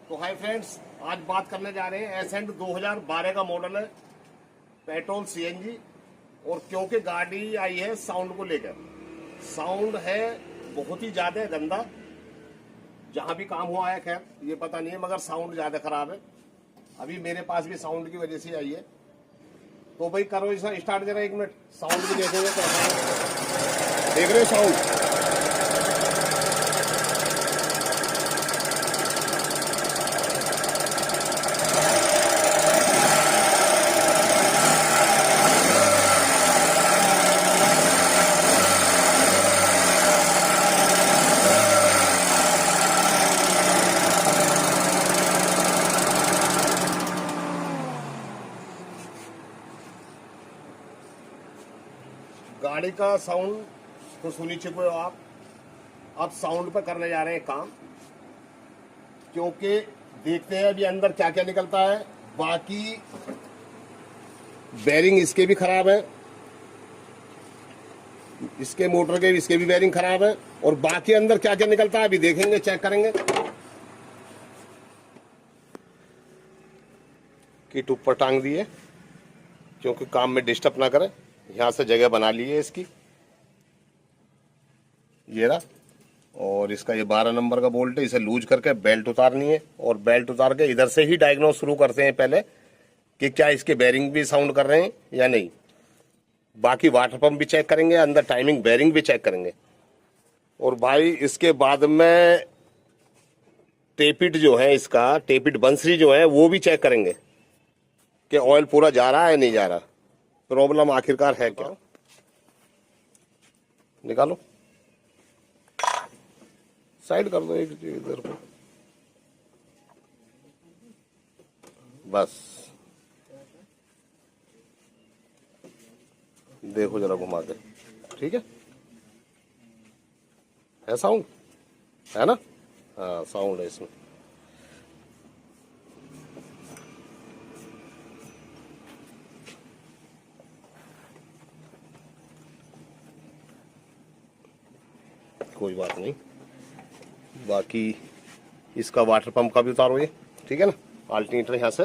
तो hi friends, आज बात करने जा रहे हैं एसेंट 2012 का मॉडल है, पेट्रोल सीएनजी। और क्योंकि गाड़ी आई है साउंड को लेकर, साउंड है बहुत ही ज्यादा गंदा। जहां भी काम हुआ है खैर ये पता नहीं है, मगर साउंड ज्यादा खराब है। अभी मेरे पास भी साउंड की वजह से आई है। तो भाई करो इसे स्टार्ट, जरा 1 मिनट साउंड भी देखेंगे कैसा है। देख रहे हो साउंड? गाड़ी का साउंड तो सुनी चुके हो आप। अब साउंड पर करने जा रहे हैं काम, क्योंकि देखते हैं अभी अंदर क्या क्या निकलता है। बाकी बेरिंग इसके भी खराब है, इसके मोटर के इसके भी बेरिंग खराब है। और बाकी अंदर क्या क्या निकलता है अभी देखेंगे, चेक करेंगे। किट ऊपर टांग दी है क्योंकि काम में डिस्टर्ब ना करे। यहां से जगह बना ली है इसकी, ये रहा। और इसका ये 12 नंबर का बोल्ट है, इसे लूज करके बेल्ट उतारनी है। और बेल्ट उतार के इधर से ही डायग्नोस शुरू करते हैं पहले कि क्या इसके बेरिंग भी साउंड कर रहे हैं या नहीं। बाकी वाटर पंप भी चेक करेंगे, अंदर टाइमिंग बेरिंग भी चेक करेंगे। और भाई इसके बाद में टेपिट जो है, इसका टेपिट बंसरी जो है वो भी चेक करेंगे कि ऑयल पूरा जा रहा है नहीं जा रहा, प्रॉब्लम आखिरकार है क्या। निकालो, साइड कर दो एक इधर को, बस देखो जरा घुमा के, ठीक है साउंड है ना? हाँ साउंड है इसमें। कोई बात नहीं। बाकी इसका वाटर पंप का भी उतारो ये, ठीक है ना? अल्टरनेटर यहाँ से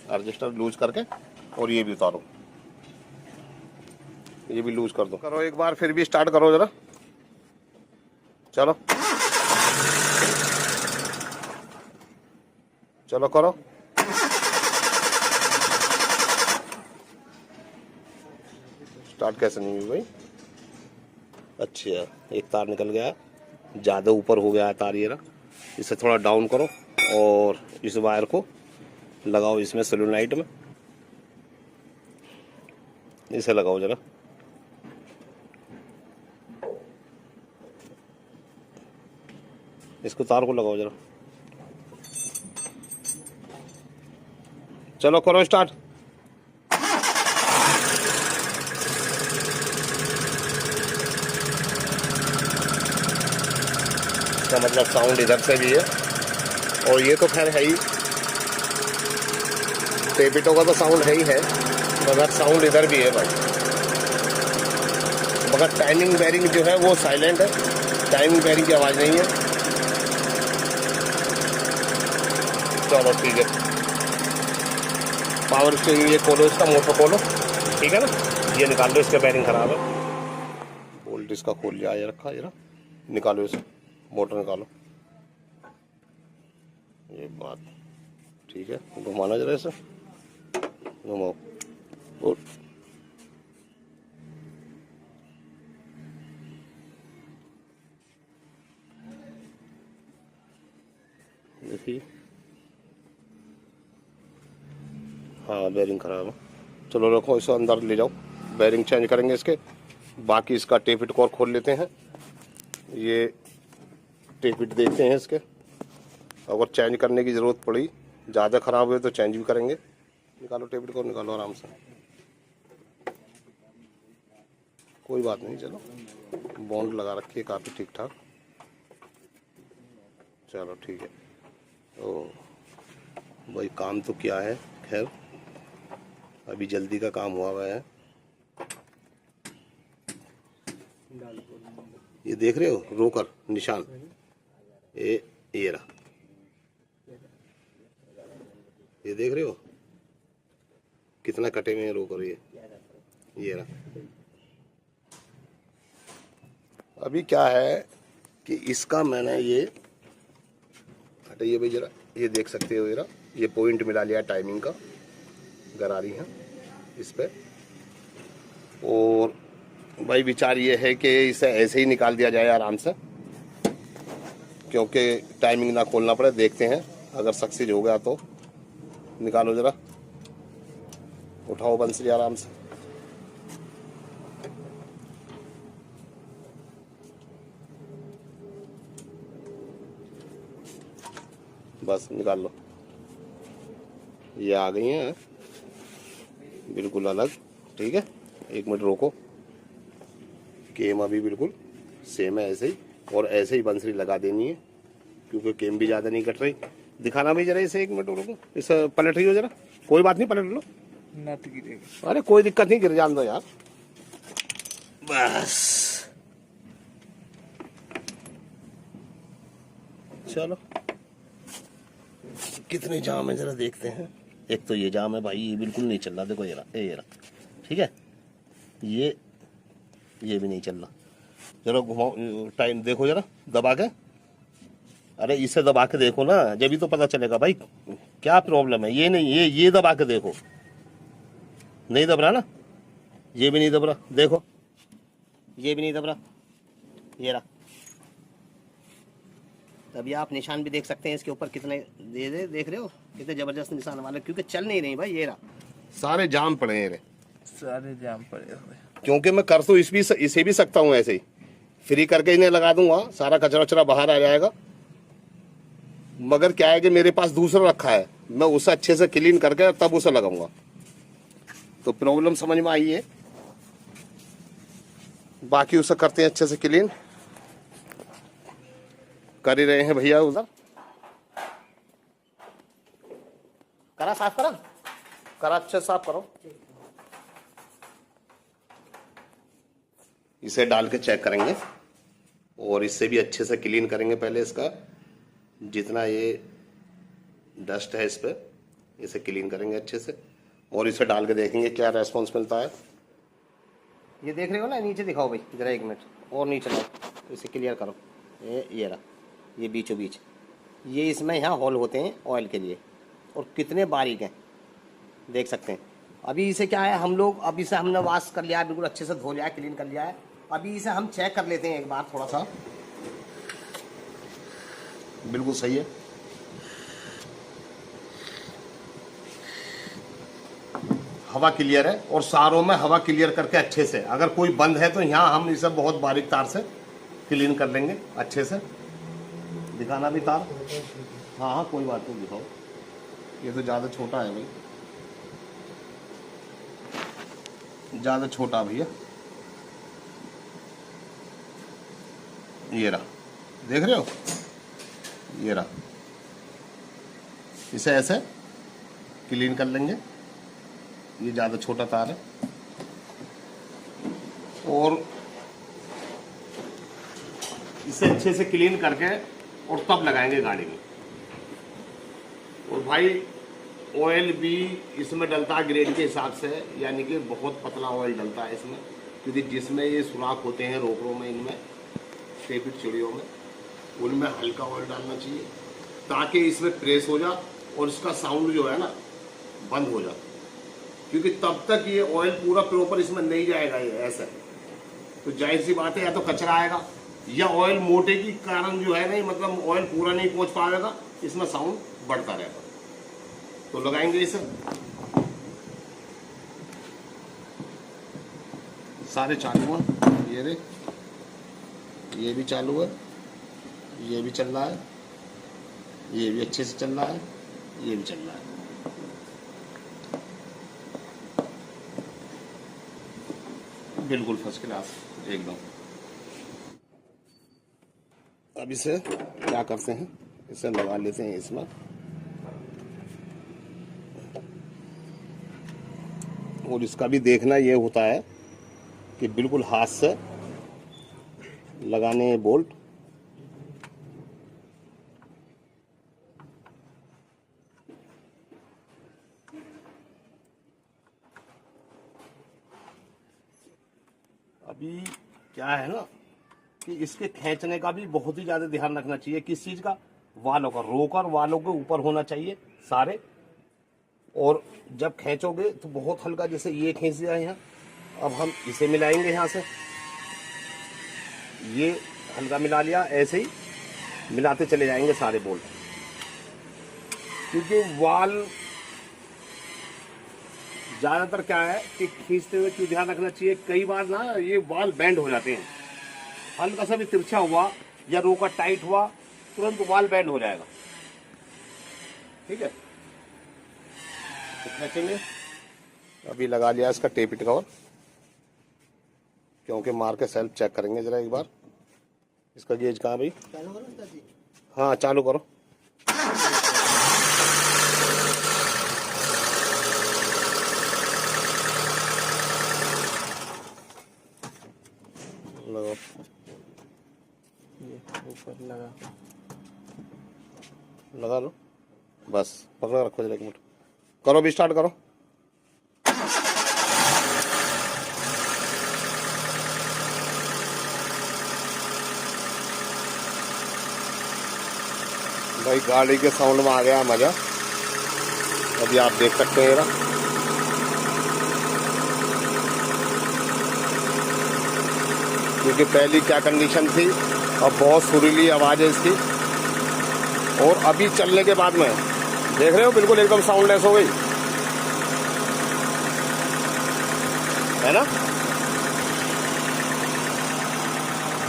एडजस्टर लूज करके, और ये भी उतारो, ये भी लूज कर दो। करो एक बार, फिर भी स्टार्ट करो जरा, चलो चलो करो। स्टार्ट कैसे नहीं हुई भाई? अच्छा, एक तार निकल गया, ज़्यादा ऊपर हो गया है तार, ये रहा। इसे थोड़ा डाउन करो और इस वायर को लगाओ इसमें सोलेनोइड में, इसे लगाओ जरा। इसको तार को लगाओ जरा, चलो करो स्टार्ट। इसका मतलब साउंड इधर से भी है, और ये तो खैर है ही, टेपिटो का तो साउंड है ही है, मगर साउंड इधर भी है भाई। मगर टाइमिंग बेरिंग जो है वो साइलेंट है, टाइमिंग बेरिंग की आवाज़ नहीं है। चलो ठीक है, पावर स्टीयरिंग ये खोलो, इसका मोटर खोलो, ठीक है ना? ये निकाल दो, इसका बेरिंग खराब है। बोल्ट इसका खोल लिया, ये रखा, ये ना, निकालो इसे, मोटर निकालो। ये बात ठीक है, घुमाना जरा इसे, घुमाओ। देखिए, हाँ बेरिंग खराब है। चलो रखो, इसे अंदर ले जाओ, बेरिंग चेंज करेंगे इसके। बाकी इसका टेपिट कोर खोल लेते हैं, ये टेपिट देखते हैं इसके। अगर चेंज करने की ज़रूरत पड़ी, ज़्यादा ख़राब हुए तो चेंज भी करेंगे। निकालो टेपिट कोर, निकालो आराम से, कोई बात नहीं। चलो बॉन्ड लगा रखिए काफ़ी ठीक ठाक, चलो ठीक है। ओ भाई काम तो क्या है, खैर अभी जल्दी का काम हुआ है। ये देख रहे हो रोकर निशान, ये रहा, ये देख रहे हो कितना कटे हुए हैं रोक, और ये रहा। अभी क्या है कि इसका मैंने ये हटाइए भाई जरा, ये देख सकते हो जरा, ये पॉइंट मिला लिया टाइमिंग का, गरारी है इस पे। और भाई विचार ये है कि इसे ऐसे ही निकाल दिया जाए आराम से, क्योंकि टाइमिंग ना खोलना पड़े। देखते हैं अगर सक्सेस हो गया तो। निकालो जरा, उठाओ बंसरी आराम से। बस निकाल लो, ये आ गई हैं बिल्कुल अलग। ठीक है, 1 मिनट रोको। केम अभी बिल्कुल सेम है ऐसे ही, और ऐसे ही बंसरी लगा देनी है, क्योंकि केम भी ज़्यादा नहीं कट रही। दिखाना भी जरा इसे, 1 मिनट रुको, इसे पलट रही हो जरा। कोई बात नहीं, पलट लो ना तो गिरेगा। अरे कोई दिक्कत नहीं, गिर जान दो यार। बस चलो, कितने जाम है जरा देखते हैं। एक तो ये जाम है भाई, ये बिल्कुल नहीं चल रहा। देखो ये रहा, ये रहा। ठीक है, ये भी नहीं चल रहा। जरा घुमाओ, टाइम देखो जरा दबा के। अरे इसे दबा के देखो ना, जब भी तो पता चलेगा भाई क्या प्रॉब्लम है। ये नहीं, ये दबा के देखो। नहीं दब रहा ना, ये भी नहीं दब रहा। देखो ये भी नहीं दब रहा, ये रहा। तभी आप निशान भी देख सकते हैं इसके ऊपर कितने देख रहे हो, कितने जबरदस्त निशान वाले, क्योंकि चल नहीं रही भाई। ये रहा, सारे जाम पड़े हैं, सारे जाम पड़े हुए। क्योंकि मैं कर तो इसे भी सकता हूँ ऐसे ही, फ्री करके इन्हें लगा दूंगा, सारा कचरा वचरा बाहर आ जाएगा। मगर क्या है कि मेरे पास दूसरा रखा है, मैं उसे अच्छे से क्लीन करके तब उसे लगाऊंगा। तो प्रॉब्लम समझ में आई है। बाकी उसे करते हैं अच्छे से क्लीन, कर ही रहे हैं भैया। उधर करा, साफ करा, करा अच्छे साफ करो। इसे डाल के चेक करेंगे, और इससे भी अच्छे से क्लीन करेंगे। पहले इसका जितना ये डस्ट है इस पे, इसे क्लीन करेंगे अच्छे से, और इसे डाल के देखेंगे क्या रेस्पॉन्स मिलता है। ये देख रहे हो ना, नीचे दिखाओ भाई जरा, 1 मिनट और नीचे लाओ, इसे क्लियर करो। ये रहा, ये बीचों बीच, ये इसमें यहाँ होल होते हैं ऑयल के लिए, और कितने बारीक हैं देख सकते हैं। अभी इसे क्या है, हम लोग अब इसे हमने वॉश कर लिया है, बिल्कुल अच्छे से धो लिया है, क्लीन कर लिया है। अभी इसे हम चेक कर लेते हैं एक बार थोड़ा सा। बिल्कुल सही है, हवा क्लियर है, और सारों में हवा क्लियर करके अच्छे से। अगर कोई बंद है तो यहाँ हम इसे बहुत बारीक तार से क्लीन कर लेंगे अच्छे से। दिखाना भी तार, हाँ हाँ कोई बात नहीं, दिखाओ। ये तो ज़्यादा छोटा है भाई, ज़्यादा छोटा भैया। ये रहा, देख रहे हो, ये रहा। इसे ऐसे क्लीन कर लेंगे, ये ज़्यादा छोटा तार है। और इसे अच्छे से क्लीन करके और तब लगाएंगे गाड़ी में। और भाई ऑयल भी इसमें डलता है ग्रेड के हिसाब से, यानी कि बहुत पतला ऑयल डलता है इसमें, क्योंकि जिसमें ये सुराख होते हैं रोकड़ों में, इनमें टेपिट चिड़ियों में, उनमें हल्का ऑयल डालना चाहिए, ताकि इसमें प्रेस हो जाए और इसका साउंड जो है ना बंद हो जाए। क्योंकि तब तक ये ऑयल पूरा प्रॉपर इसमें नहीं जाएगा, ये ऐसा है तो जाहिर सी बात है, या तो कचरा आएगा, या ऑयल मोटे के कारण जो है नहीं, मतलब ऑयल पूरा नहीं पहुंच पाएगा, इसमें साउंड बढ़ता रहेगा। तो लगाएंगे इसे, सारे चालू हैं। ये देख, ये भी चालू है, ये भी चल रहा है, ये भी अच्छे से चल रहा है, ये भी चल रहा है। बिल्कुल फर्स्ट क्लास एकदम। अब इसे क्या करते हैं, इसे लगा लेते हैं इसमें, और इसका भी देखना ये होता है कि बिल्कुल हाथ से लगाने बोल्ट। अभी क्या है ना कि इसके खींचने का भी बहुत ही ज्यादा ध्यान रखना चाहिए। किस चीज का? वालों का। रोकर वालों के ऊपर होना चाहिए सारे। और जब खींचोगे तो बहुत हल्का, जैसे ये खींच दिया यहाँ, अब हम इसे मिलाएंगे यहाँ से, ये हल्का मिला लिया, ऐसे ही मिलाते चले जाएंगे सारे बोल्ट। क्योंकि वाल ज्यादातर क्या है कि खींचते हुए क्यों ध्यान रखना चाहिए, कई बार ना ये वाल बैंड हो जाते हैं। हल्का सा भी तिरछा हुआ या रोका टाइट हुआ, तुरंत वाल बैंड हो जाएगा। ठीक है, तो खींचेंगे। अभी लगा लिया इसका टेपिट कवर, क्योंकि मार के सेल्फ चेक करेंगे जरा एक बार। इसका गेज कहाँ भाई? चालू करो। हाँ चालू करो। लगाओ। ये ऊपर लगा लो, बस पकड़ रखो जरा एक मिनट। करो भी, स्टार्ट करो। भाई गाड़ी के साउंड में आ गया मजा। अभी आप देख सकते हैं ना, क्योंकि पहली क्या कंडीशन थी और बहुत सुरीली आवाज है इसकी। और अभी चलने के बाद में देख रहे हो बिल्कुल एकदम साउंडलेस हो गई है ना।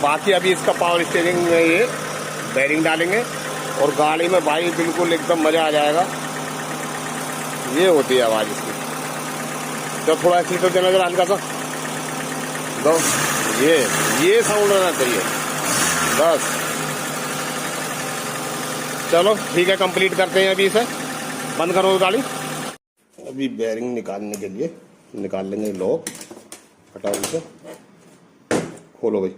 बाकी अभी इसका पावर स्टीयरिंग में ये बेरिंग डालेंगे और गाड़ी में भाई बिल्कुल एकदम मजा आ जाएगा। ये होती है आवाज इसकी। तो थोड़ा एक्सीटर देना जरा हल्का सा दो, ये साउंड रहना चाहिए बस। चलो ठीक है, कंप्लीट करते हैं। अभी इसे बंद करो गाड़ी। अभी बेरिंग निकालने के लिए निकाल लेंगे लॉक। हटाओ इसे, खोलो भाई।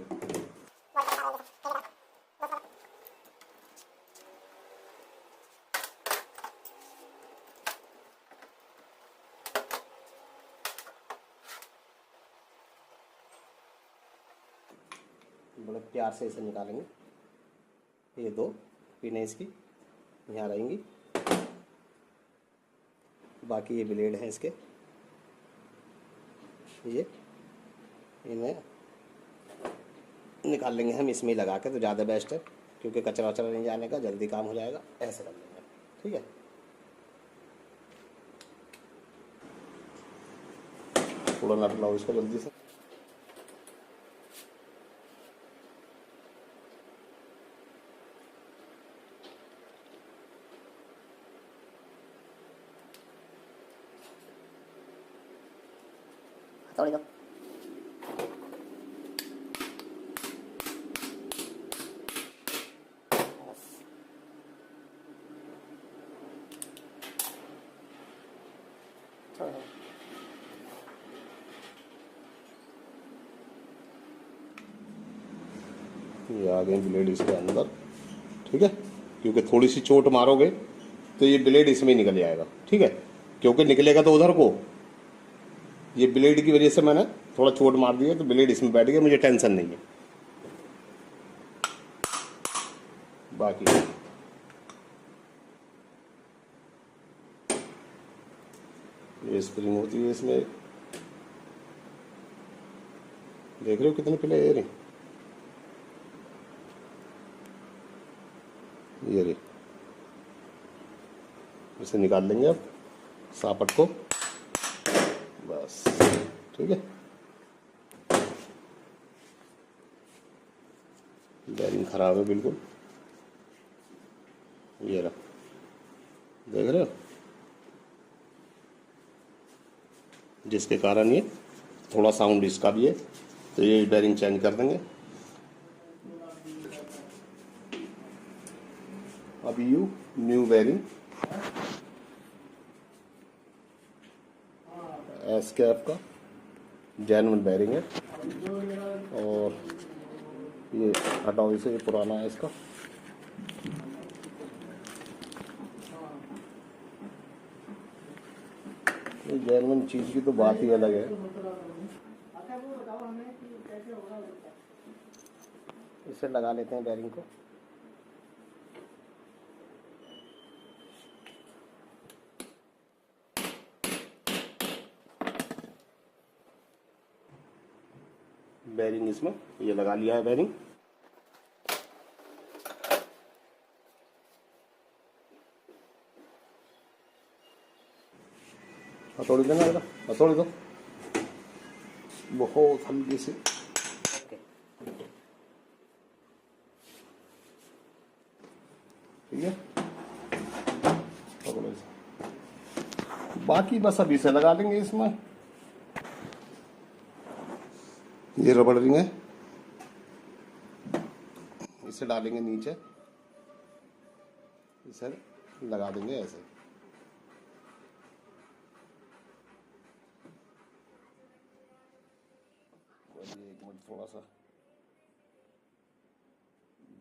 बड़े प्यार से इसे निकालेंगे। ये दो पिन है इसकी, यहाँ रहेंगी। बाकी ये ब्लेड है इसके, ये इन्हें निकाल लेंगे हम इसमें लगा के, तो ज़्यादा बेस्ट है, क्योंकि कचरा वचरा नहीं जाने का, जल्दी काम हो जाएगा। ऐसे कर लेंगे, ठीक है। थोड़ा नट लाओ इसको जल्दी से। थोड़ी दो। ये आ गए ब्लेड इसके अंदर, ठीक है। क्योंकि थोड़ी सी चोट मारोगे तो ये ब्लेड इसमें निकल जाएगा, ठीक है। क्योंकि निकलेगा तो उधर को, ये ब्लेड की वजह से मैंने थोड़ा चोट मार दी है, तो ब्लेड इसमें बैठ गया, मुझे टेंशन नहीं है। बाकी ये स्प्रिंग होती है इसमें, देख रहे हो कितने पिले ये रही, ये रही। इसे निकाल लेंगे अब सापट को, बस ठीक है। बेरिंग खराब है बिल्कुल, ये रहा, देख रहे हो, जिसके कारण ये थोड़ा साउंड इसका भी है, तो ये बेरिंग चेंज कर देंगे। अभी यू न्यू बेरिंग एसकेएफ का जेन्युइन बेरिंग है। और ये हटाओ इसे, ये पुराना है इसका। ये जेन्युइन चीज की तो बात ही अलग है। इसे लगा लेते हैं बेरिंग को। बेरिंग इसमें ये लगा लिया है बेरिंग। हथौड़ी देना जरा, हथौड़ी दो बहुत हल्की सी। ठीक है, बाकी बस अभी से लगा लेंगे इसमें। ये रबड़ रिंग है, इसे डालेंगे नीचे, इसे लगा देंगे ऐसे। एक मिनट, थोड़ा सा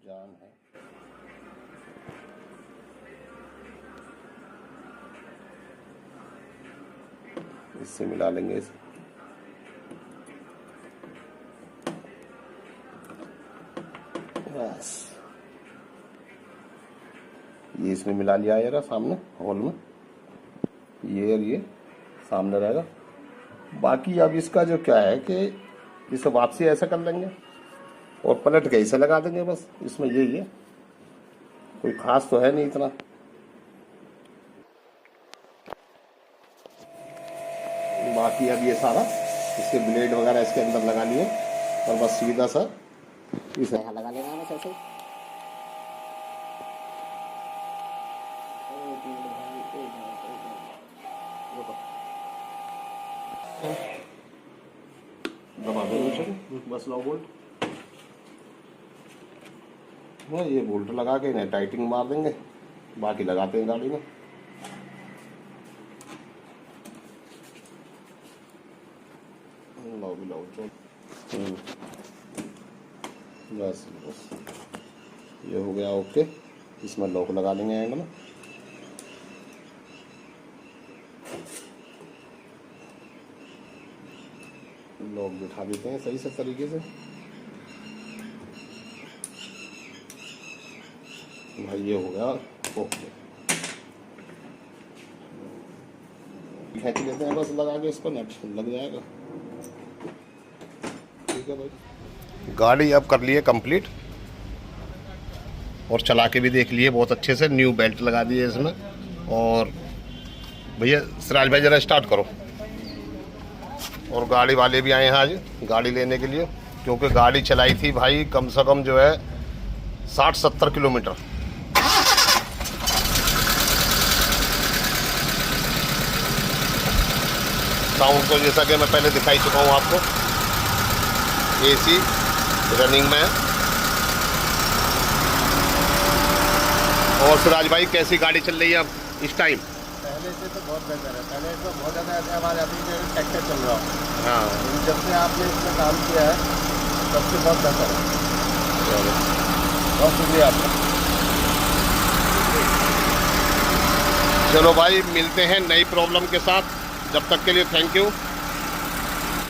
जान है। इससे मिला लेंगे इसे। बस ये इसमें मिला लिया है सामने हॉल में, ये और ये सामने रहेगा। बाकी अब इसका जो क्या है कि इसे वापसी ऐसा कर लेंगे और पलट के इसे लगा देंगे, बस इसमें यही है, कोई खास तो है नहीं इतना। बाकी अब ये सारा इसके ब्लेड वगैरह इसके अंदर लगा लिए और बस सीधा सा इसे लगा लेना बस ऐसे। दबा दो बस, लो बोल्ट। ये बोल्ट लगा के इन्हें टाइटिंग मार देंगे, बाकी लगाते हैं गाड़ी में। बस बस ये हो गया ओके। इसमें लॉक लगा देंगे एंड में। लॉक बिठा देते हैं सही से तरीके से। भाई ये हो गया ओके। खींच लेते हैं बस लगा के, इसको नट लग जाएगा। ठीक है भाई, गाड़ी अब कर लिए कंप्लीट और चला के भी देख लिए बहुत अच्छे से। न्यू बेल्ट लगा दिए इसमें। और भैया सिराज भाई जरा स्टार्ट करो। और गाड़ी वाले भी आए हैं आज गाड़ी लेने के लिए, क्योंकि गाड़ी चलाई थी भाई कम से कम जो है 60-70 किलोमीटर। साउंड तो जैसा कि मैं पहले दिखाई चुका हूँ आपको, एसी रनिंग में। और सिराज भाई कैसी गाड़ी चल रही है अब इस टाइम? पहले से तो बहुत बेहतर है। पहले तो बहुत ज़्यादा ऐसे हमारे अभी जो ट्रैक्टर चल रहा है, हाँ, जब से आपने इसमें काम किया है तब से बहुत बेहतर है। बहुत शुक्रिया आपका। चलो भाई मिलते हैं नई प्रॉब्लम के साथ, जब तक के लिए थैंक यू।